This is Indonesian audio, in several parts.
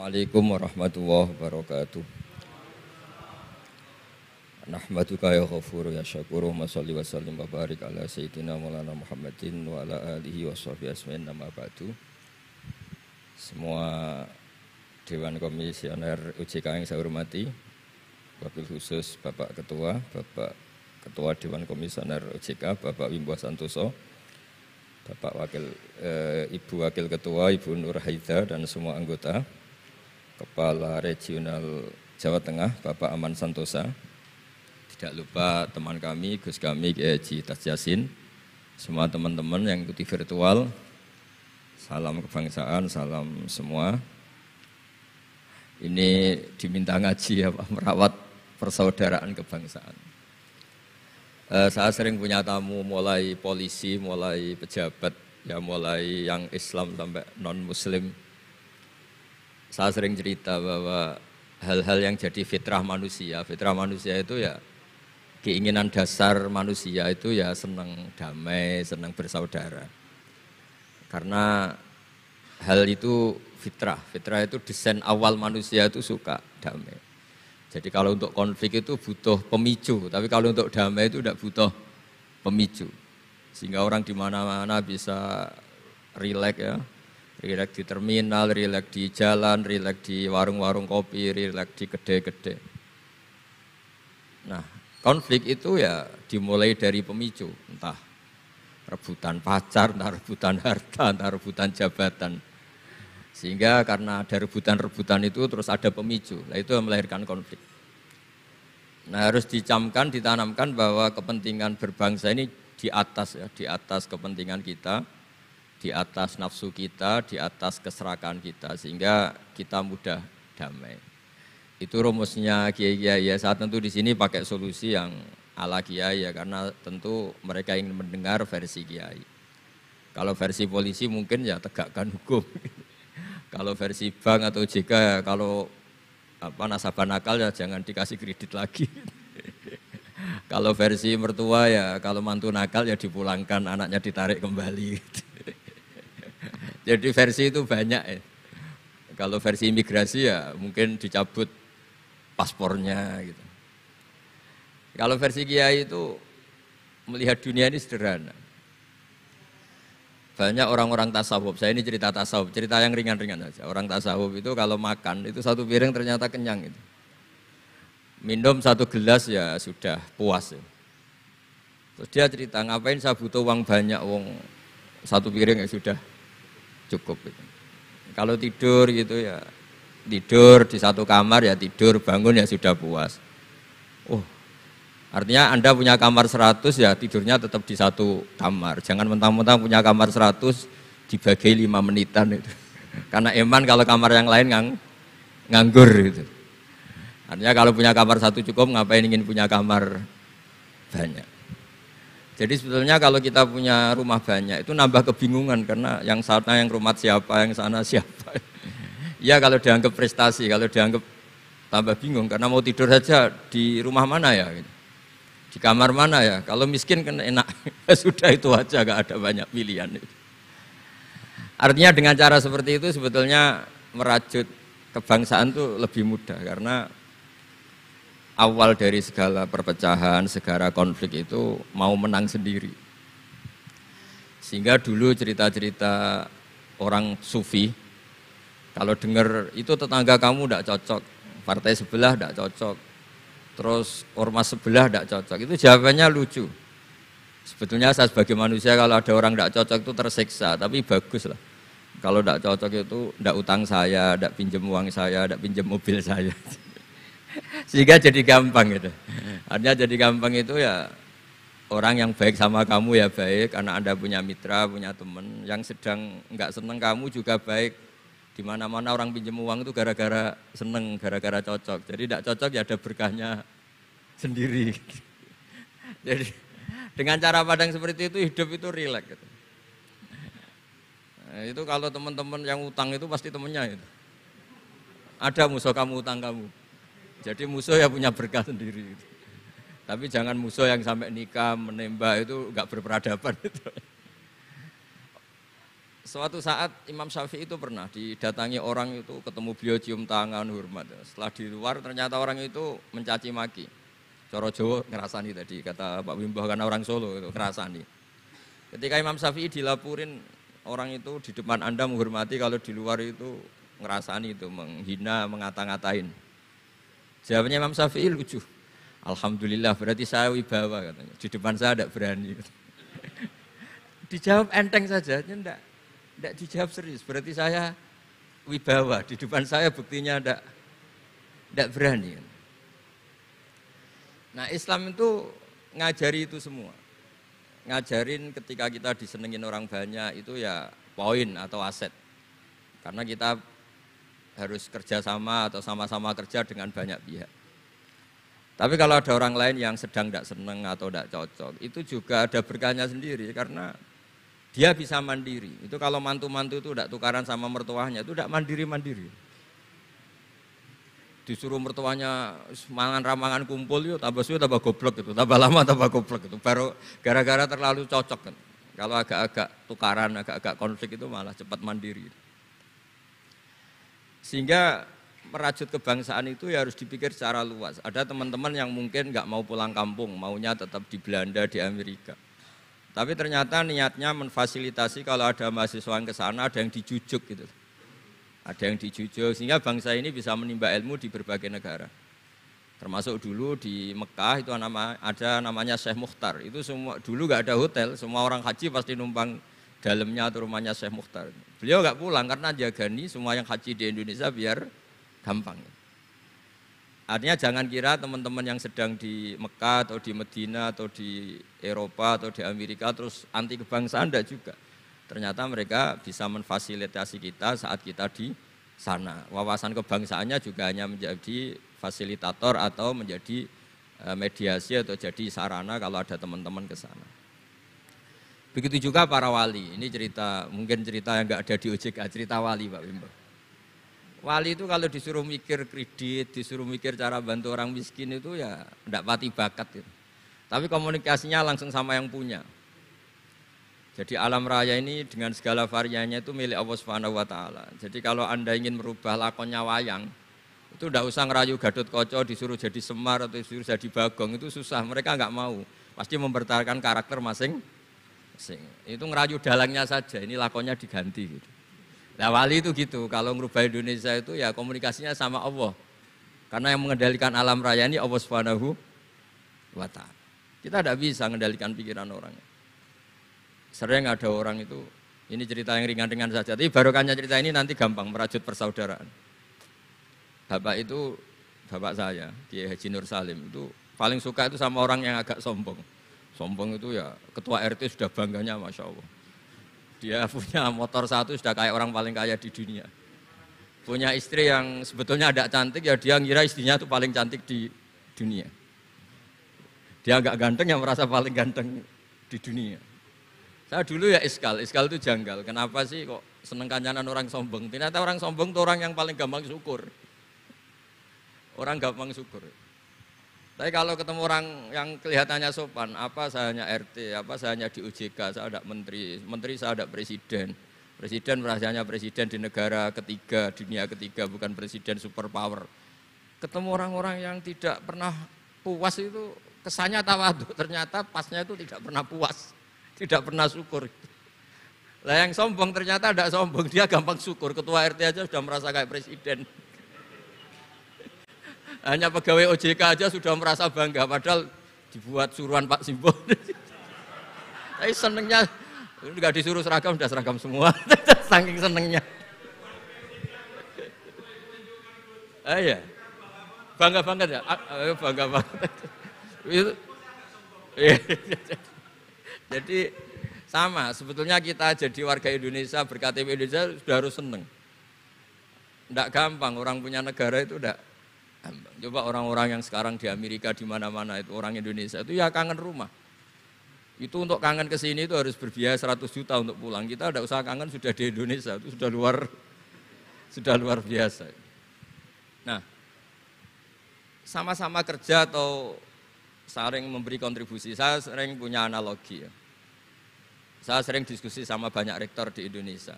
Assalamualaikum warahmatullahi wabarakatuh. Nahmaduka ya ghafuru ya syakuru wa sholli wa sallim wa barik ala sayyidina maulana Muhammadin wa ala alihi wa sahbihi asma'in nama ba'du. Semua Dewan Komisioner OJK yang saya hormati, wabil khusus Bapak Ketua Dewan Komisioner OJK, Bapak Wimbo Santoso, Bapak Ibu Wakil Ketua, Ibu Nur Haida dan semua anggota, Kepala Regional Jawa Tengah, Bapak Aman Santosa, tidak lupa teman kami, Gus kami, Kiai Haji Tas Yasin, semua teman-teman yang ikuti virtual, salam kebangsaan, salam semua. Ini diminta ngaji ya Pak, merawat persaudaraan kebangsaan. Saya sering punya tamu mulai polisi, mulai pejabat, ya mulai yang Islam sampai non-Muslim. Saya sering cerita bahwa hal-hal yang jadi fitrah manusia itu ya keinginan dasar manusia itu ya senang damai, senang bersaudara. Karena hal itu fitrah itu desain awal manusia itu suka damai. Jadi kalau untuk konflik itu butuh pemicu, tapi kalau untuk damai itu tidak butuh pemicu. Sehingga orang di mana-mana bisa rileks ya. Rileks di terminal, rileks di jalan, rileks di warung-warung kopi, rileks di kedai-kedai. Nah, konflik itu ya dimulai dari pemicu, entah rebutan pacar, entah rebutan harta, entah rebutan jabatan. Sehingga karena ada rebutan-rebutan itu terus ada pemicu, nah itu yang melahirkan konflik. Nah, harus dicamkan, ditanamkan bahwa kepentingan berbangsa ini di atas kepentingan kita, di atas nafsu kita, di atas keserakahan kita, sehingga kita mudah damai. Itu rumusnya kiai-kiai ya. Saat tentu di sini pakai solusi yang ala kiai ya, karena tentu mereka ingin mendengar versi kiai. Kalau versi polisi mungkin ya tegakkan hukum. Kalau versi bank atau OJK ya, kalau nasabah nakal ya jangan dikasih kredit lagi. Kalau versi mertua ya, kalau mantu nakal ya dipulangkan, anaknya ditarik kembali. Jadi versi itu banyak ya. Kalau versi imigrasi ya mungkin dicabut paspornya gitu. Kalau versi kiai itu melihat dunia ini sederhana. Banyak orang-orang tasawuf, saya ini cerita tasawuf, cerita yang ringan-ringan saja. Orang tasawuf itu kalau makan itu satu piring ternyata kenyang itu. Minum satu gelas ya sudah puas ya. Terus dia cerita, ngapain saya butuh uang banyak, satu piring ya sudah cukup gitu. Kalau tidur gitu ya tidur di satu kamar ya tidur, bangun ya sudah puas. Artinya Anda punya kamar 100 ya tidurnya tetap di satu kamar. Jangan mentang-mentang punya kamar 100 dibagi 5 menitan itu. Karena eman kalau kamar yang lain nganggur gitu. Artinya kalau punya kamar 1 cukup, ngapain ingin punya kamar banyak. Jadi sebetulnya kalau kita punya rumah banyak itu nambah kebingungan karena yang sana yang rumah siapa, yang sana siapa. Ya kalau dianggap prestasi, kalau dianggap tambah bingung karena mau tidur saja di rumah mana ya, di kamar mana ya. Kalau miskin kan enak, sudah itu aja, gak ada banyak pilihan. Artinya dengan cara seperti itu sebetulnya merajut kebangsaan itu lebih mudah karena awal dari segala perpecahan, segala konflik itu mau menang sendiri. Sehingga dulu cerita-cerita orang sufi, kalau dengar itu tetangga kamu tidak cocok, partai sebelah tidak cocok, terus ormas sebelah tidak cocok, itu jawabannya lucu. Sebetulnya saya sebagai manusia kalau ada orang tidak cocok itu tersiksa, tapi bagus lah. Kalau tidak cocok itu tidak utang saya, tidak pinjam uang saya, tidak pinjam mobil saya. Sehingga jadi gampang gitu. Artinya jadi gampang itu ya orang yang baik sama kamu ya baik karena Anda punya mitra, punya teman. Yang sedang enggak seneng kamu juga baik. Di mana-mana orang pinjam uang itu gara-gara seneng, gara-gara cocok. Jadi tidak cocok ya ada berkahnya sendiri. Jadi dengan cara pandang seperti itu hidup itu rileks gitu. Nah, itu kalau teman-teman yang utang itu pasti temennya itu. Ada musuh kamu utang kamu. Jadi musuh ya punya berkah sendiri. Tapi jangan musuh yang sampai nikah, menembak itu enggak berperadaban itu. Suatu saat Imam Syafi'i itu pernah didatangi orang itu, ketemu beliau cium tangan hormat. Setelah di luar ternyata orang itu mencaci maki. Coro Jawa ngerasani tadi kata Pak Wimbo karena orang Solo itu ngerasani. Ketika Imam Syafi'i dilaporin orang itu di depan Anda menghormati, kalau di luar itu ngerasani itu menghina, mengata-ngatain. Jawabnya Imam Syafi'i lucu. Alhamdulillah berarti saya wibawa katanya. Di depan saya tidak berani. Dijawab enteng saja, enggak dijawab serius. Berarti saya wibawa, di depan saya buktinya enggak berani. Nah, Islam itu ngajari itu semua. Ngajarin ketika kita disenengin orang banyak itu ya poin atau aset. Karena kita harus kerja sama atau sama-sama kerja dengan banyak pihak. Tapi kalau ada orang lain yang sedang tidak senang atau tidak cocok, itu juga ada berkahnya sendiri karena dia bisa mandiri. Itu kalau mantu-mantu itu tidak tukaran sama mertuanya, itu tidak mandiri-mandiri. Disuruh mertuanya mangan ramangan kumpul, yuk tambah suwe tambah goblok itu, tambah lama tambah goblok itu. Baru gara-gara terlalu cocok kan. Kalau agak-agak tukaran, agak-agak konflik itu malah cepat mandiri. Sehingga merajut kebangsaan itu ya harus dipikir secara luas. Ada teman-teman yang mungkin nggak mau pulang kampung, maunya tetap di Belanda, di Amerika. Tapi ternyata niatnya memfasilitasi kalau ada mahasiswa yang ke sana, ada yang dijujuk gitu. Ada yang dijujuk sehingga bangsa ini bisa menimba ilmu di berbagai negara. Termasuk dulu di Mekah itu ada namanya Syekh Mukhtar. Itu semua dulu nggak ada hotel, semua orang haji pasti numpang dalamnya atau rumahnya Syekh Mukhtar. Beliau nggak pulang karena jagani semua yang haji di Indonesia biar gampang. Artinya jangan kira teman-teman yang sedang di Mekah atau di Medina atau di Eropa atau di Amerika terus anti kebangsaan, enggak juga. Ternyata mereka bisa memfasilitasi kita saat kita di sana. Wawasan kebangsaannya juga hanya menjadi fasilitator atau menjadi mediasi atau jadi sarana kalau ada teman-teman ke sana. Begitu juga para wali. Ini cerita, mungkin cerita yang enggak ada di OJK, cerita wali Pak Wimbo. Wali itu kalau disuruh mikir kredit, disuruh mikir cara bantu orang miskin itu ya enggak pati bakat itu. Tapi komunikasinya langsung sama yang punya. Jadi alam raya ini dengan segala variannya itu milik Allah Subhanahu wa taala. Jadi kalau Anda ingin merubah lakonnya wayang, itu enggak usah ngerayu Gatot-Kaca disuruh jadi Semar atau disuruh jadi Bagong, itu susah, mereka enggak mau. Pasti mempertahankan karakter masing-masing. Itu ngerayu dalangnya saja, ini lakonnya diganti gitu. Nah wali itu gitu, kalau merubah Indonesia itu ya komunikasinya sama Allah. Karena yang mengendalikan alam raya ini Allah Subhanahu wa ta'ala. Kita tidak bisa mengendalikan pikiran orang. Sering ada orang itu, ini cerita yang ringan-ringan saja, tapi barokahnya cerita ini nanti gampang merajut persaudaraan. Bapak itu, bapak saya, Kiai Haji Nur Salim, itu paling suka itu sama orang yang agak sombong. Sombong itu ya ketua RT sudah bangganya Masya Allah. Dia punya motor satu sudah kayak orang paling kaya di dunia. Punya istri yang sebetulnya tidak cantik, ya dia ngira istrinya itu paling cantik di dunia. Dia agak ganteng yang merasa paling ganteng di dunia. Saya dulu ya iskal itu janggal. Kenapa sih kok seneng kancanan orang sombong? Ternyata orang sombong itu orang yang paling gampang syukur. Orang gampang syukur. Tapi kalau ketemu orang yang kelihatannya sopan, apa saya hanya RT, apa saya hanya di OJK, saya ada menteri saya ada presiden. Presiden merasanya presiden di negara ketiga, dunia ketiga, bukan presiden superpower. Ketemu orang-orang yang tidak pernah puas itu kesannya tawadhu, ternyata pasnya itu tidak pernah puas, tidak pernah syukur. Lah yang sombong ternyata tidak sombong, dia gampang syukur. Ketua RT aja sudah merasa kayak presiden. Hanya pegawai OJK aja sudah merasa bangga, padahal dibuat suruhan Pak Simbo. Tapi senengnya, enggak disuruh seragam, sudah seragam semua. Saking senengnya. Iya, bangga banget ya, bangga banget. Jadi sama, sebetulnya kita jadi warga Indonesia, berKTP Indonesia sudah harus seneng. Enggak gampang, orang punya negara itu enggak. Coba orang-orang yang sekarang di Amerika di mana-mana itu orang Indonesia itu ya kangen rumah. Itu untuk kangen ke sini itu harus berbiaya 100 juta untuk pulang. Kita tidak usah kangen, sudah di Indonesia itu sudah luar biasa. Nah, sama-sama kerja atau saling memberi kontribusi. Saya sering punya analogi ya. Saya sering diskusi sama banyak rektor di Indonesia.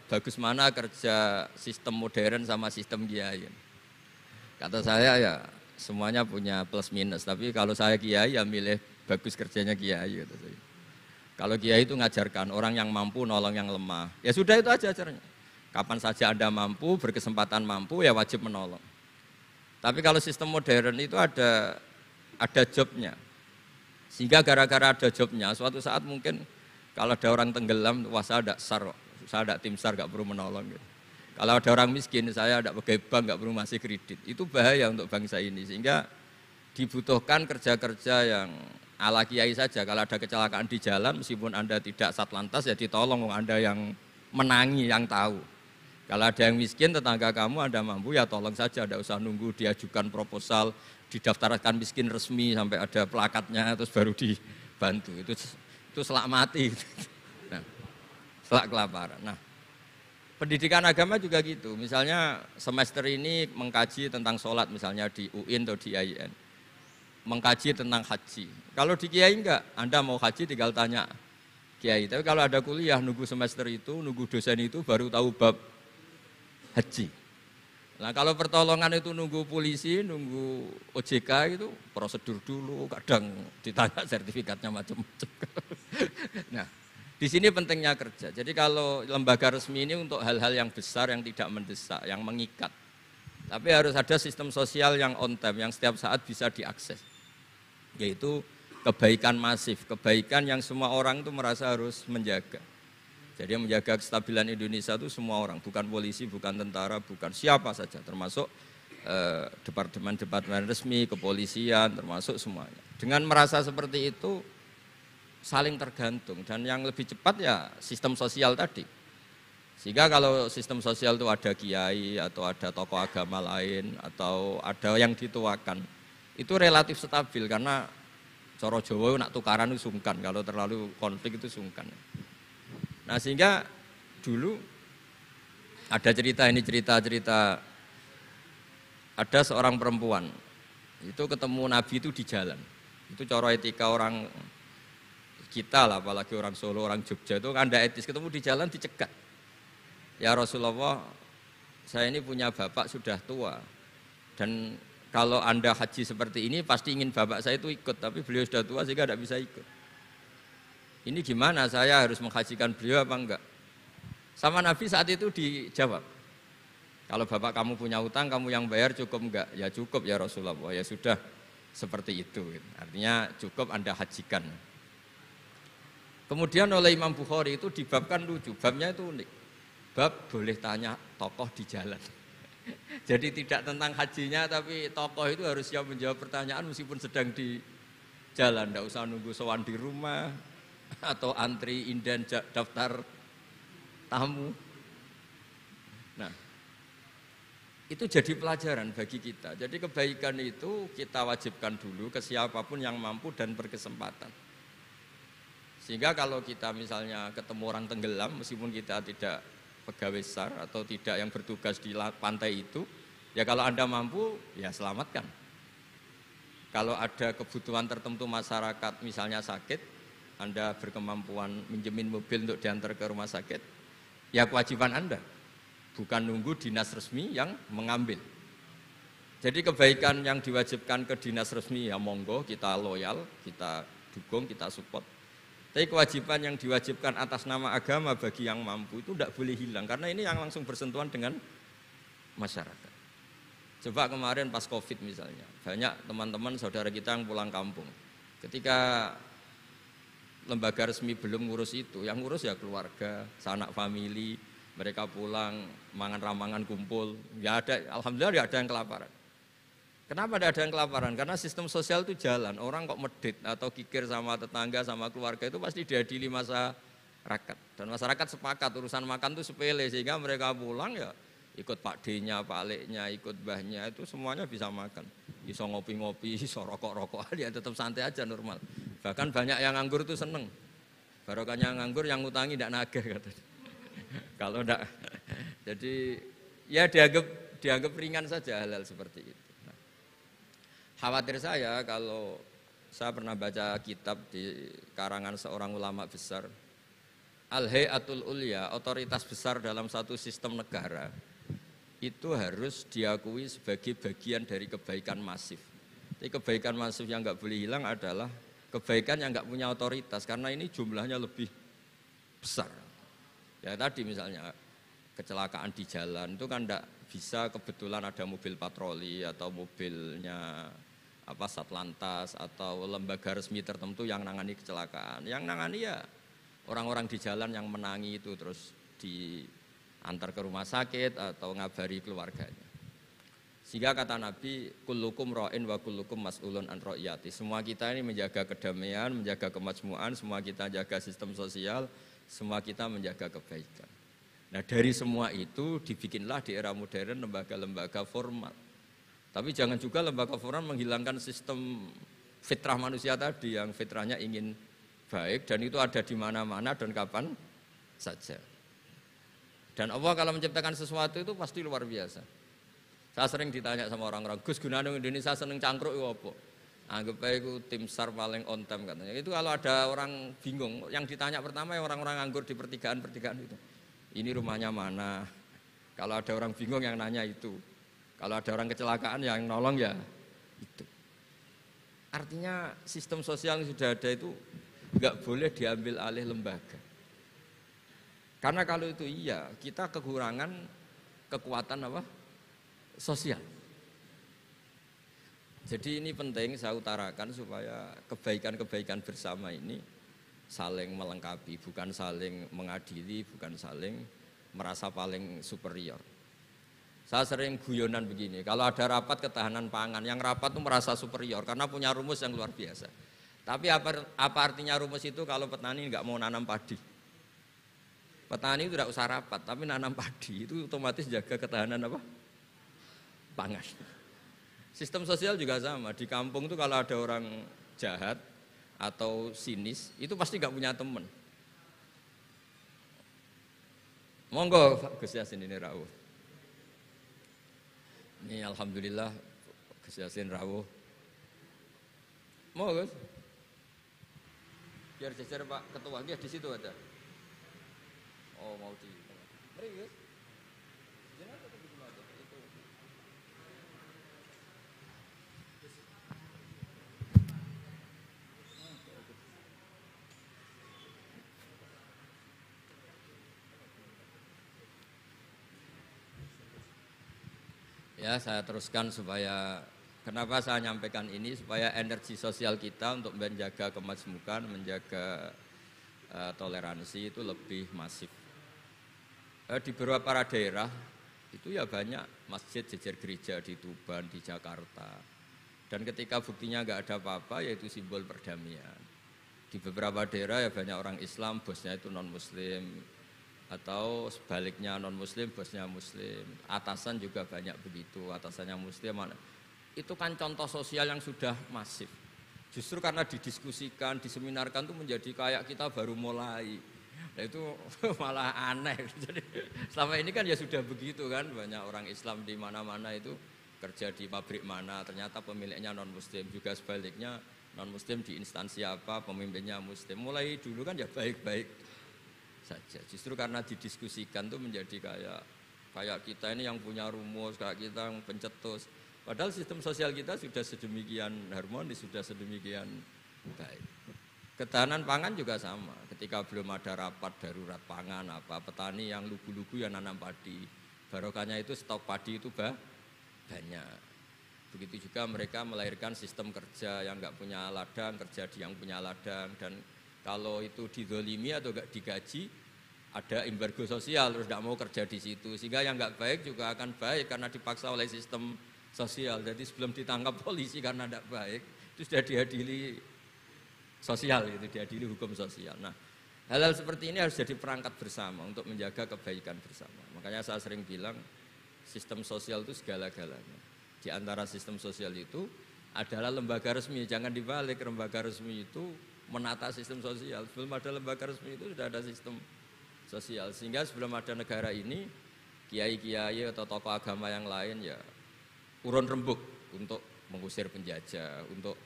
Bagus mana kerja sistem modern sama sistem kiai. Kata saya ya semuanya punya plus minus, tapi kalau saya kiai ya milih bagus kerjanya kiai. Kata saya. Kalau kiai itu ngajarkan orang yang mampu nolong yang lemah. Ya sudah itu aja ajaranya. Kapan saja Anda mampu, berkesempatan mampu ya wajib menolong. Tapi kalau sistem modern itu ada jobnya. Sehingga gara-gara ada jobnya, suatu saat mungkin kalau ada orang tenggelam, wah saya ada SAR, saya ada tim SAR gak perlu menolong. Gitu. Kalau ada orang miskin, saya ada pegawai bank gak perlu ngasih kredit. Itu bahaya untuk bangsa ini. Sehingga dibutuhkan kerja-kerja yang ala kiai saja. Kalau ada kecelakaan di jalan, meskipun Anda tidak satlantas, ya ditolong Anda yang menangi, yang tahu. Kalau ada yang miskin, tetangga kamu Anda mampu, ya tolong saja. Tidak usah nunggu diajukan proposal, didaftarkan miskin resmi sampai ada plakatnya terus baru dibantu. Itu selak mati. Nah, selak kelaparan. Nah, pendidikan agama juga gitu. Misalnya semester ini mengkaji tentang sholat misalnya di UIN atau di IAIN. Mengkaji tentang haji. Kalau di kiai enggak, Anda mau haji tinggal tanya kiai. Tapi kalau ada kuliah nunggu semester itu, nunggu dosen itu baru tahu bab haji. Nah kalau pertolongan itu nunggu polisi, nunggu OJK itu prosedur dulu, kadang ditanya sertifikatnya macam-macam. Nah di sini pentingnya kerja. Jadi kalau lembaga resmi ini untuk hal-hal yang besar, yang tidak mendesak, yang mengikat. Tapi harus ada sistem sosial yang on time, yang setiap saat bisa diakses. Yaitu kebaikan masif, kebaikan yang semua orang itu merasa harus menjaga. Jadi yang menjaga kestabilan Indonesia itu semua orang, bukan polisi, bukan tentara, bukan siapa saja, termasuk departemen-departemen resmi, kepolisian, termasuk semuanya. Dengan merasa seperti itu, saling tergantung. Dan yang lebih cepat ya sistem sosial tadi. Sehingga kalau sistem sosial itu ada kiai, atau ada tokoh agama lain, atau ada yang dituakan, itu relatif stabil, karena coro Jawa nak tukaran itu sungkan, kalau terlalu konflik itu sungkan. Nah sehingga dulu ada cerita ada seorang perempuan itu ketemu Nabi itu di jalan. Itu cara etika orang kita lah, apalagi orang Solo, orang Jogja itu kan ada etis, ketemu di jalan dicegat. Ya Rasulullah, saya ini punya bapak sudah tua dan kalau Anda haji seperti ini pasti ingin bapak saya itu ikut, tapi beliau sudah tua sehingga tidak bisa ikut. Ini gimana, saya harus menghajikan beliau apa enggak? Sama Nabi saat itu dijawab, kalau bapak kamu punya utang, kamu yang bayar cukup enggak? Ya cukup ya Rasulullah, ya sudah seperti itu. Artinya cukup Anda hajikan. Kemudian oleh Imam Bukhari itu dibabkan lucu, babnya itu unik. Bab boleh tanya tokoh di jalan. Jadi tidak tentang hajinya, tapi tokoh itu harus siap menjawab pertanyaan meskipun sedang di jalan. Tidak usah nunggu sowan di rumah, atau antri inden daftar tamu. Nah, itu jadi pelajaran bagi kita. Jadi kebaikan itu kita wajibkan dulu ke siapapun yang mampu dan berkesempatan. Sehingga kalau kita misalnya ketemu orang tenggelam, meskipun kita tidak pegawai SAR atau tidak yang bertugas di pantai itu, ya kalau Anda mampu, ya selamatkan. Kalau ada kebutuhan tertentu masyarakat, misalnya sakit, Anda berkemampuan minjemin mobil untuk diantar ke rumah sakit, ya kewajiban Anda, bukan nunggu dinas resmi yang mengambil. Jadi kebaikan yang diwajibkan ke dinas resmi ya monggo, kita loyal, kita dukung, kita support. Tapi kewajiban yang diwajibkan atas nama agama bagi yang mampu itu tidak boleh hilang, karena ini yang langsung bersentuhan dengan masyarakat. Coba kemarin pas Covid misalnya, banyak teman-teman saudara kita yang pulang kampung. Ketika lembaga resmi belum ngurus itu, yang ngurus ya keluarga, sanak famili, mereka pulang, mangan ramangan kumpul, ya ada, alhamdulillah ya ada yang kelaparan. Kenapa ada yang kelaparan? Karena sistem sosial itu jalan, orang kok medit atau kikir sama tetangga, sama keluarga itu pasti diadili masyarakat. Dan masyarakat sepakat urusan makan itu sepele, sehingga mereka pulang ya ikut Pak D-nya, Pak Lek-nya, ikut Mbahnya, itu semuanya bisa makan. Bisa ngopi-ngopi, bisa rokok-rokokan, ya tetap santai aja normal. Bahkan banyak yang nganggur itu seneng. Barokahnya nganggur yang ngutangi tidak nagih katanya. Kalau tidak, jadi ya dianggap ringan saja hal-hal seperti itu. Nah, khawatir saya kalau saya pernah baca kitab di karangan seorang ulama besar. Al-Hayatul Ulya, otoritas besar dalam satu sistem negara, itu harus diakui sebagai bagian dari kebaikan masif. Tapi kebaikan masif yang nggak boleh hilang adalah kebaikan yang nggak punya otoritas, karena ini jumlahnya lebih besar. Ya tadi misalnya kecelakaan di jalan itu kan nggak bisa kebetulan ada mobil patroli atau mobilnya Satlantas atau lembaga resmi tertentu yang nangani kecelakaan. Yang nangani ya orang-orang di jalan yang menangi itu terus diantar ke rumah sakit atau ngabari keluarganya. Sehingga kata Nabi, kullukum ra'in wa kullukum mas'ulun an ra'iyati. Semua kita ini menjaga kedamaian, menjaga kemajmuan, semua kita jaga sistem sosial, semua kita menjaga kebaikan. Nah dari semua itu dibikinlah di era modern lembaga-lembaga formal. Tapi jangan juga lembaga formal menghilangkan sistem fitrah manusia tadi yang fitrahnya ingin baik dan itu ada di mana-mana dan kapan saja. Dan Allah kalau menciptakan sesuatu itu pasti luar biasa. Saya sering ditanya sama orang-orang, Gus gunane Indonesia seneng cangkruk itu apa? Anggap aja itu tim SAR paling on time katanya. Itu kalau ada orang bingung, yang ditanya pertama yang orang-orang nganggur di pertigaan-pertigaan itu. Ini rumahnya mana? Kalau ada orang bingung yang nanya itu. Kalau ada orang kecelakaan yang nolong ya itu. Artinya sistem sosial yang sudah ada itu nggak boleh diambil alih lembaga. Karena kalau itu iya, kita kekurangan kekuatan sosial. Jadi ini penting saya utarakan supaya kebaikan-kebaikan bersama ini saling melengkapi, bukan saling mengadili, bukan saling merasa paling superior. Saya sering guyonan begini, kalau ada rapat ketahanan pangan, yang rapat itu merasa superior karena punya rumus yang luar biasa. Tapi apa artinya rumus itu kalau petani nggak mau nanam padi? Petani itu tidak usah rapat, tapi nanam padi itu otomatis jaga ketahanan pangan. Sistem sosial juga sama, di kampung itu kalau ada orang jahat atau sinis, itu pasti nggak punya teman. Monggo Gus Yasin ini rawuh. Ini alhamdulillah Gus Yasin rawuh. Mau Gus? Biar jajar Pak Ketua, dia di situ ada. Oh mau di. Mari Gus. Ya saya teruskan supaya kenapa saya nyampaikan ini supaya energi sosial kita untuk menjaga kemajmukan, menjaga toleransi itu lebih masif. Di beberapa daerah itu ya banyak masjid jejer gereja di Tuban, di Jakarta. Dan ketika buktinya nggak ada apa-apa yaitu simbol perdamaian. Di beberapa daerah ya banyak orang Islam, bosnya itu non-Muslim. Atau sebaliknya non-Muslim, bosnya Muslim. Atasan juga banyak begitu, atasannya Muslim. Itu kan contoh sosial yang sudah masif. Justru karena didiskusikan, diseminarkan itu menjadi kayak kita baru mulai. Nah itu malah aneh. Jadi selama ini kan ya sudah begitu kan, banyak orang Islam di mana-mana itu kerja di pabrik mana, ternyata pemiliknya non-Muslim. Juga sebaliknya non-Muslim di instansi apa, pemimpinnya Muslim. Mulai dulu kan ya baik-baik saja. Justru karena didiskusikan tuh menjadi kayak kita ini yang punya rumus, kayak kita yang pencetus. Padahal sistem sosial kita sudah sedemikian harmonis, sudah sedemikian baik. Ketahanan pangan juga sama. Ketika belum ada rapat darurat pangan petani yang lugu-lugu yang nanam padi. Barokahnya itu stok padi itu banyak. Begitu juga mereka melahirkan sistem kerja yang nggak punya ladang, kerja di yang punya ladang, dan kalau itu dizolimi atau nggak digaji, ada embargo sosial terus tidak mau kerja di situ. Sehingga yang nggak baik juga akan baik karena dipaksa oleh sistem sosial. Jadi sebelum ditangkap polisi karena tidak baik, itu sudah diadili sosial, itu diadili hukum sosial. Nah, hal-hal seperti ini harus jadi perangkat bersama untuk menjaga kebaikan bersama. Makanya saya sering bilang sistem sosial itu segala-galanya. Di antara sistem sosial itu adalah lembaga resmi. Jangan dibalik, lembaga resmi itu menata sistem sosial. Sebelum ada lembaga resmi itu sudah ada sistem sosial. Sehingga sebelum ada negara ini, kiai-kiai atau tokoh agama yang lain ya urun rembuk untuk mengusir penjajah, untuk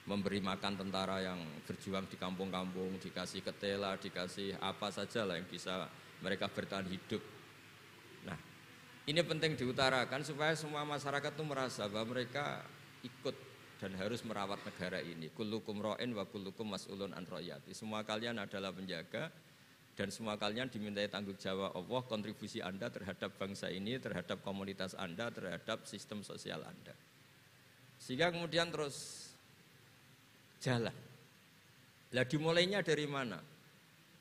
memberi makan tentara yang berjuang di kampung-kampung, dikasih ketela, dikasih apa saja lah yang bisa mereka bertahan hidup. Nah, ini penting diutarakan supaya semua masyarakat itu merasa bahwa mereka ikut dan harus merawat negara ini. Kullukum ra'in wa kullukum mas'ulun an ra'iyati. Semua kalian adalah penjaga dan semua kalian dimintai tanggung jawab Allah, kontribusi Anda terhadap bangsa ini, terhadap komunitas Anda, terhadap sistem sosial Anda. Sehingga kemudian terus jalan. Lah dimulainya dari mana?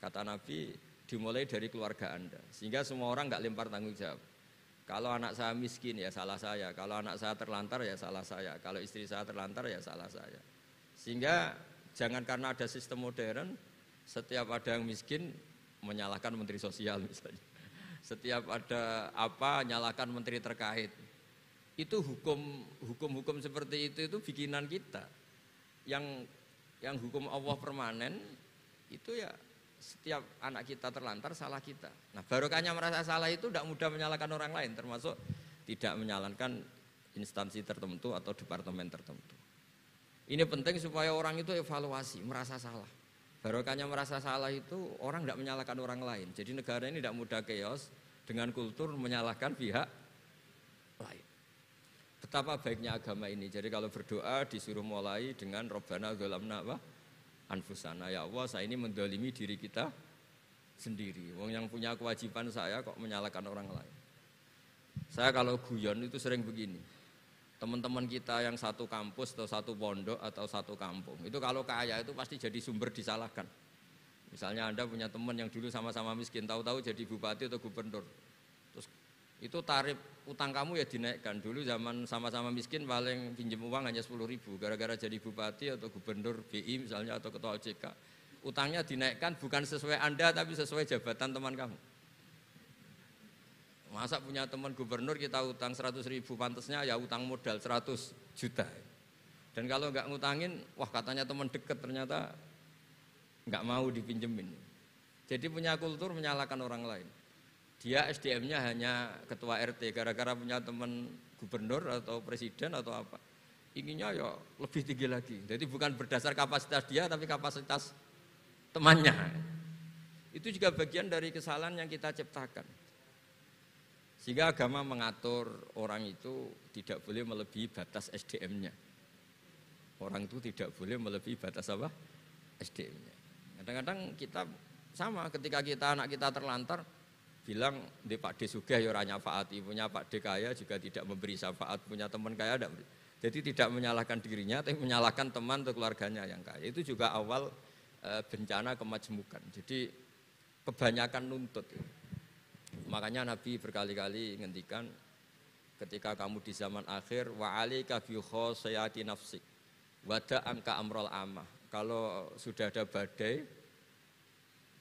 Kata Nabi, dimulai dari keluarga Anda. Sehingga semua orang nggak lempar tanggung jawab. Kalau anak saya miskin ya salah saya. Kalau anak saya terlantar ya salah saya. Kalau istri saya terlantar ya salah saya. Sehingga jangan karena ada sistem modern, setiap ada yang miskin menyalahkan menteri sosial misalnya. Setiap ada apa nyalahkan menteri terkait. Itu hukum seperti itu bikinan kita. Yang hukum Allah permanen itu ya setiap anak kita terlantar salah kita. Nah barokahnya merasa salah itu tidak mudah menyalahkan orang lain, termasuk tidak menyalahkan instansi tertentu atau departemen tertentu. Ini penting supaya orang itu evaluasi, merasa salah. Barokahnya merasa salah itu orang tidak menyalahkan orang lain. Jadi negara ini tidak mudah chaos dengan kultur menyalahkan pihak lain. Betapa baiknya agama ini. Jadi kalau berdoa disuruh mulai dengan Rabbana dzalamna anfusana. Ya Allah, saya ini mendolimi diri kita sendiri. Wong yang punya kewajiban saya kok menyalahkan orang lain. Saya kalau guyon itu sering begini. Teman-teman kita yang satu kampus atau satu pondok atau satu kampung, itu kalau kaya itu pasti jadi sumber disalahkan. Misalnya Anda punya teman yang dulu sama-sama miskin, tahu-tahu jadi bupati atau gubernur. Terus itu tarif utang kamu ya dinaikkan. Dulu zaman sama-sama miskin paling pinjam uang hanya 10.000, gara-gara jadi bupati atau gubernur BI misalnya atau ketua OJK, utangnya dinaikkan bukan sesuai Anda tapi sesuai jabatan teman kamu. Masa punya teman gubernur kita utang 100.000, pantasnya ya utang modal 100 juta. Dan kalau nggak ngutangin, wah katanya teman deket ternyata nggak mau dipinjemin. Jadi punya kultur menyalahkan orang lain. Dia SDM-nya hanya ketua RT gara-gara punya teman gubernur atau presiden atau apa. Inginnya ya lebih tinggi lagi. Jadi bukan berdasar kapasitas dia tapi kapasitas temannya. Itu juga bagian dari kesalahan yang kita ciptakan. Sehingga agama mengatur orang itu tidak boleh melebihi batas SDM-nya. Orang itu tidak boleh melebihi batas apa? SDM-nya. Kadang-kadang kita sama ketika anak kita terlantar bilang di Pak D sugih ya ora nyafaati, punya Pak D kaya juga tidak memberi syafaat, punya teman kaya tidak. Jadi tidak menyalahkan dirinya tapi menyalahkan teman atau keluarganya yang kaya. Itu juga awal bencana kemajmukan. Jadi kebanyakan nuntut. Makanya Nabi berkali-kali ngendikan ketika kamu di zaman akhir wa alika bi khosayati nafsik wada angka amrol amah. Kalau sudah ada badai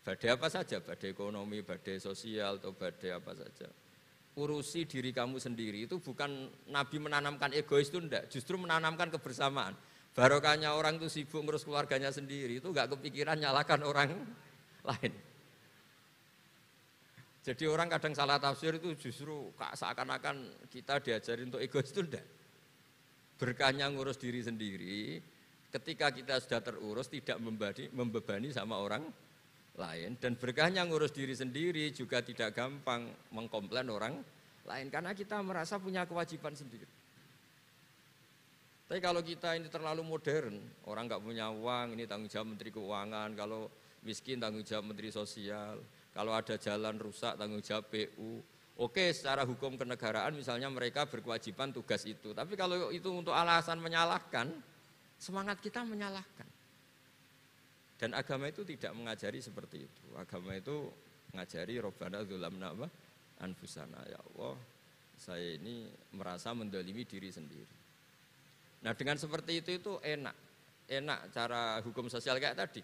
apa saja, badai ekonomi, badai sosial atau badai apa saja, urusi diri kamu sendiri. Itu bukan Nabi menanamkan egois itu enggak, justru menanamkan kebersamaan. Barokahnya orang itu sibuk ngurus keluarganya sendiri, itu enggak kepikiran nyalakan orang lain. Jadi orang kadang salah tafsir itu justru seakan-akan kita diajari untuk egois itu enggak. Berkahnya ngurus diri sendiri, ketika kita sudah terurus tidak membebani sama orang lain. Dan berkahnya ngurus diri sendiri juga tidak gampang mengkomplain orang lain. Karena kita merasa punya kewajiban sendiri. Tapi kalau kita ini terlalu modern, orang nggak punya uang, ini tanggung jawab Menteri Keuangan. Kalau miskin tanggung jawab Menteri Sosial. Kalau ada jalan rusak tanggung jawab PU. Oke, secara hukum kenegaraan misalnya mereka berkewajiban tugas itu. Tapi kalau itu untuk alasan menyalahkan, semangat kita menyalahkan. Dan agama itu tidak mengajari seperti itu. Agama itu mengajari Rabbana dzalamna anfusana. Ya Allah, saya ini merasa mendolimi diri sendiri. Nah dengan seperti itu enak. Enak cara hukum sosial kayak tadi.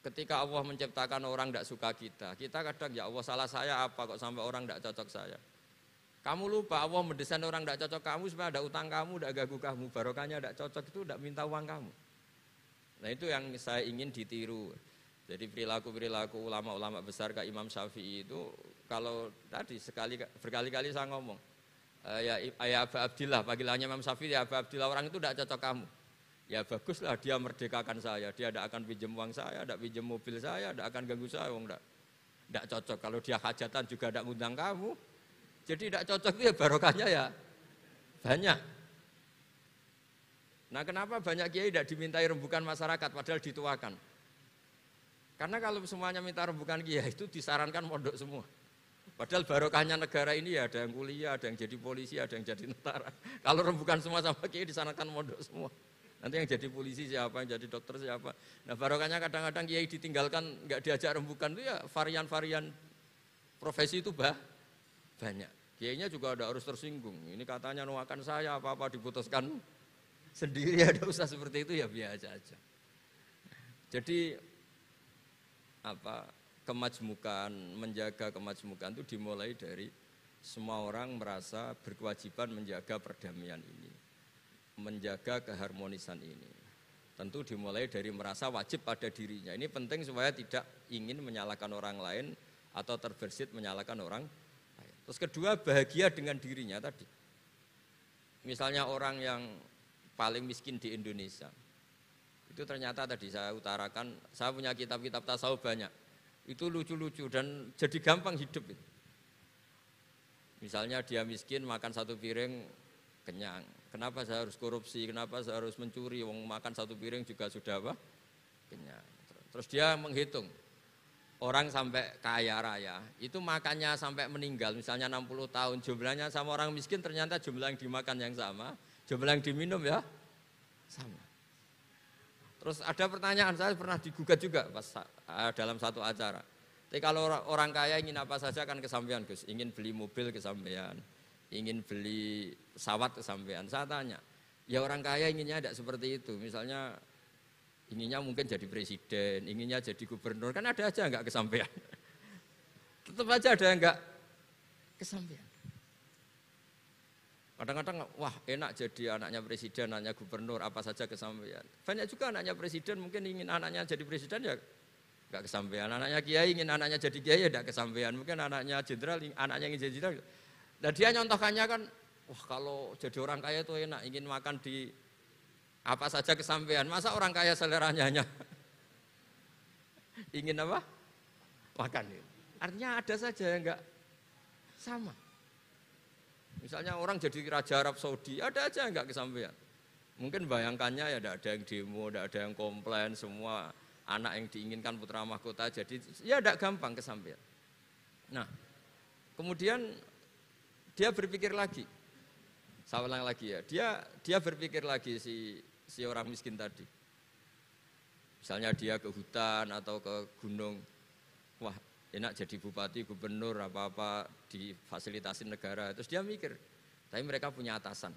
Ketika Allah menciptakan orang tidak suka kita kadang ya Allah salah saya apa kok sampai orang tidak cocok saya. Kamu lupa Allah mendesain orang tidak cocok kamu supaya ada utang kamu, tidak ganggu kamu. Barokahnya tidak cocok itu tidak minta uang kamu. Nah itu yang saya ingin ditiru. Jadi perilaku ulama-ulama besar kayak Imam Syafi'i itu kalau tadi berkali-kali saya ngomong ya Aba Abdillah, panggilannya Imam Syafi'i ya Aba Abdillah, orang itu tidak cocok kamu. Ya baguslah dia merdekakan saya, dia tidak akan pinjam uang saya, tidak pinjam mobil saya, tidak akan ganggu saya, tidak cocok. Kalau dia hajatan juga tidak ngundang kamu, jadi tidak cocok itu ya barokahnya ya banyak. Nah kenapa banyak kiai tidak dimintai rembukan masyarakat padahal dituakan? Karena kalau semuanya minta rembukan kiai itu disarankan mondok semua. Padahal barokahnya negara ini ya ada yang kuliah, ada yang jadi polisi, ada yang jadi tentara. Kalau rembukan semua sama kiai disarankan mondok semua. Nanti yang jadi polisi siapa, yang jadi dokter siapa. Nah barokahnya kadang-kadang kiai ditinggalkan, nggak diajak rembukan itu ya varian-varian profesi itu banyak. Kiainya juga ada harus tersinggung. Ini katanya nuakan saya, apa-apa diputuskan sendiri, ada usaha seperti itu ya biasa aja. Jadi kemajmukan, menjaga kemajmukan itu dimulai dari semua orang merasa berkewajiban menjaga perdamaian ini, menjaga keharmonisan ini. Tentu dimulai dari merasa wajib pada dirinya. Ini penting supaya tidak ingin menyalahkan orang lain atau terbersit menyalahkan orang lain. Terus kedua, bahagia dengan dirinya tadi. Misalnya orang yang paling miskin di Indonesia, itu ternyata tadi saya utarakan, saya punya kitab-kitab tasawuf banyak. Itu lucu-lucu dan jadi gampang hidup itu. Misalnya dia miskin makan satu piring kenyang. Kenapa saya harus korupsi? Kenapa saya harus mencuri? Wong makan satu piring juga sudah kenyang. Terus dia menghitung orang sampai kaya raya itu makannya sampai meninggal, misalnya 60 tahun, jumlahnya sama orang miskin ternyata jumlah yang dimakan yang sama, jumlah yang diminum ya sama. Terus ada pertanyaan, saya pernah digugat juga pas dalam satu acara. Tapi kalau orang kaya ingin apa saja kan kesampaian Gus, ingin beli mobil kesampaian, ingin beli pesawat kesampaian. Saya tanya, ya orang kaya inginnya tidak seperti itu, misalnya inginnya mungkin jadi presiden, inginnya jadi gubernur, kan ada aja enggak kesampaian. Tetap aja ada yang enggak kesampaian. Kadang-kadang, wah enak jadi anaknya presiden, anaknya gubernur, apa saja kesampaian. Banyak juga anaknya presiden, mungkin ingin anaknya jadi presiden ya enggak kesampaian. Anaknya kiai ingin anaknya jadi kiai ya enggak kesampaian. Mungkin anaknya jenderal, anaknya ingin jadi jenderal. Nah dia nyontohkannya kan, wah kalau jadi orang kaya itu enak, ingin makan di apa saja kesampaian. Masa orang kaya seleranya hanya ingin apa? Makan. Artinya ada saja yang enggak sama. Misalnya orang jadi Raja Arab Saudi, ada aja enggak kesampaian. Mungkin bayangkannya ya tidak ada yang demo, tidak ada yang komplain, semua anak yang diinginkan putra mahkota jadi ya tidak gampang kesampaian. Nah, kemudian dia berpikir lagi. Saya ulang lagi ya, dia berpikir lagi si orang miskin tadi. Misalnya dia ke hutan atau ke gunung, wah enak jadi bupati, gubernur, apa-apa difasilitasi negara. Terus dia mikir, tapi mereka punya atasan.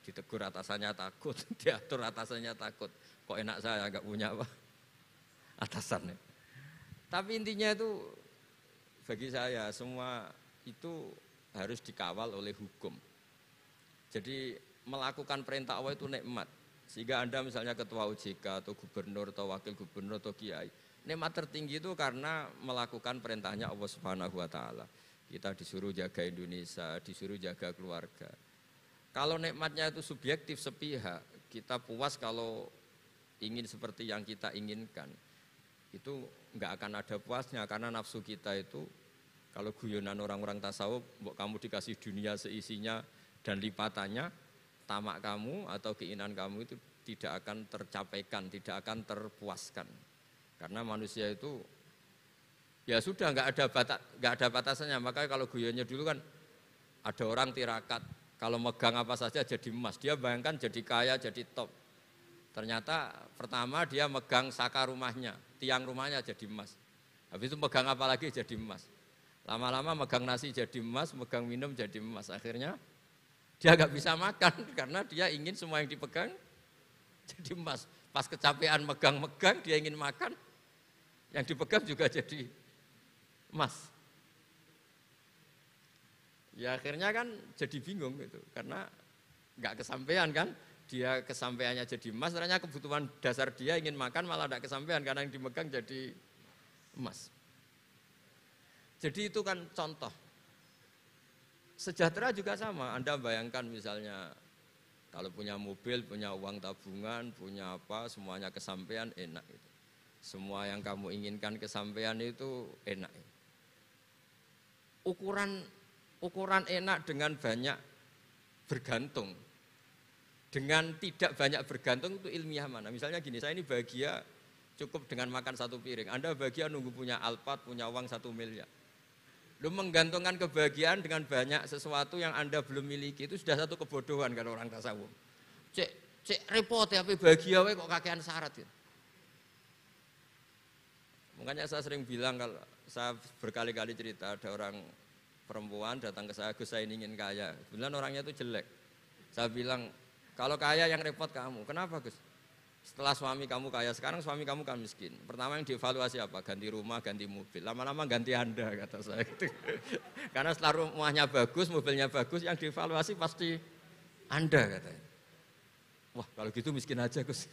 Ditegur atasannya takut, diatur atasannya takut. Kok enak saya enggak punya apa? Atasan. Tapi intinya itu bagi saya semua itu harus dikawal oleh hukum. Jadi melakukan perintah Allah itu nikmat. Sehingga Anda misalnya ketua OJK atau gubernur atau wakil gubernur atau kiai, nikmat tertinggi itu karena melakukan perintahnya Allah Subhanahu wa taala. Kita disuruh jaga Indonesia, disuruh jaga keluarga. Kalau nikmatnya itu subjektif sepihak, kita puas kalau ingin seperti yang kita inginkan. Itu enggak akan ada puasnya karena nafsu kita itu kalau guyonan orang-orang tasawuf, kamu dikasih dunia seisinya dan lipatannya, tamak kamu atau keinginan kamu itu tidak akan tercapaikan, tidak akan terpuaskan. Karena manusia itu ya sudah enggak ada batasannya. Makanya kalau guyonnya dulu kan ada orang tirakat, kalau megang apa saja jadi emas. Dia bayangkan jadi kaya, jadi top. Ternyata pertama dia megang saka rumahnya, tiang rumahnya jadi emas. Habis itu megang apa lagi jadi emas. Lama-lama megang nasi jadi emas, megang minum jadi emas. Akhirnya dia nggak bisa makan karena dia ingin semua yang dipegang jadi emas. Pas kecapean megang-megang dia ingin makan, yang dipegang juga jadi emas. Ya akhirnya kan jadi bingung gitu, karena nggak kesampaian kan. Dia kesampaiannya jadi emas, ternyata kebutuhan dasar dia ingin makan malah tidak kesampaian karena yang dimegang jadi emas. Jadi itu kan contoh. Sejahtera juga sama. Anda bayangkan misalnya Kalau punya mobil, punya uang tabungan, punya apa, semuanya kesampaian enak itu. Semua yang kamu inginkan kesampaian itu enak. Ukuran enak dengan banyak bergantung. Dengan tidak banyak bergantung itu ilmiah mana? Misalnya gini, saya ini bahagia cukup dengan makan satu piring. Anda bahagia nunggu punya Alphard, punya uang 1 miliar. Lu menggantungkan kebahagiaan dengan banyak sesuatu yang Anda belum miliki itu sudah satu kebodohan kalau orang tasawuf. Cek repot ya, tapi bahagia we kok kakean syarat ya. Makanya saya sering bilang, kalau saya berkali-kali cerita ada orang perempuan datang ke saya, Gus saya ingin kaya. Kebetulan orangnya itu jelek. Saya bilang, kalau kaya yang repot kamu. Kenapa Gus? Setelah suami kamu kaya, sekarang suami kamu kan miskin. Pertama yang dievaluasi apa? Ganti rumah, ganti mobil. Lama-lama ganti Anda, kata saya. Karena setelah rumahnya bagus, mobilnya bagus, yang dievaluasi pasti Anda, katanya. Wah, kalau gitu miskin aja Gus.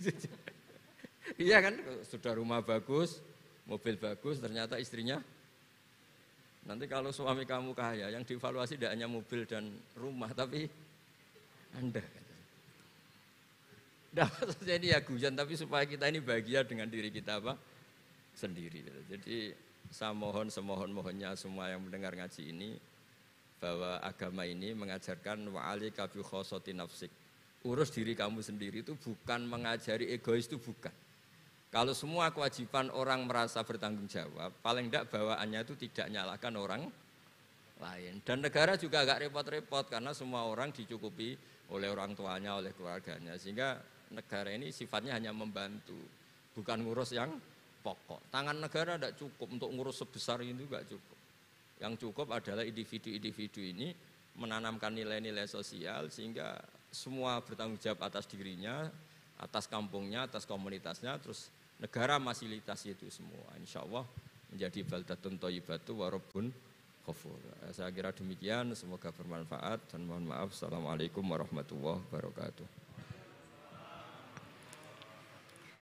Iya kan, sudah rumah bagus, mobil bagus, ternyata istrinya. Nanti kalau suami kamu kaya, yang dievaluasi tidak hanya mobil dan rumah, tapi Anda, katanya. Nah, maksudnya ini ya guyon, tapi supaya kita ini bahagia dengan diri kita apa? Sendiri. Jadi saya mohon semohon-mohonnya semua yang mendengar ngaji ini, bahwa agama ini mengajarkan wa'alika bi khossati nafsik. Urus diri kamu sendiri itu bukan mengajari egois, itu bukan. Kalau semua kewajiban orang merasa bertanggung jawab, paling tidak bawaannya itu tidak nyalahkan orang lain. Dan negara juga agak repot-repot karena semua orang dicukupi oleh orang tuanya, oleh keluarganya. Sehingga negara ini sifatnya hanya membantu, bukan ngurus yang pokok. Tangan negara tidak cukup untuk ngurus sebesar itu, tidak cukup. Yang cukup adalah individu-individu ini menanamkan nilai-nilai sosial sehingga semua bertanggung jawab atas dirinya, atas kampungnya, atas komunitasnya, terus negara fasilitasi itu semua. Insya Allah menjadi baldatun thayyibatu wa rabbun ghafur. Saya kira demikian, semoga bermanfaat dan mohon maaf. Assalamualaikum warahmatullahi wabarakatuh.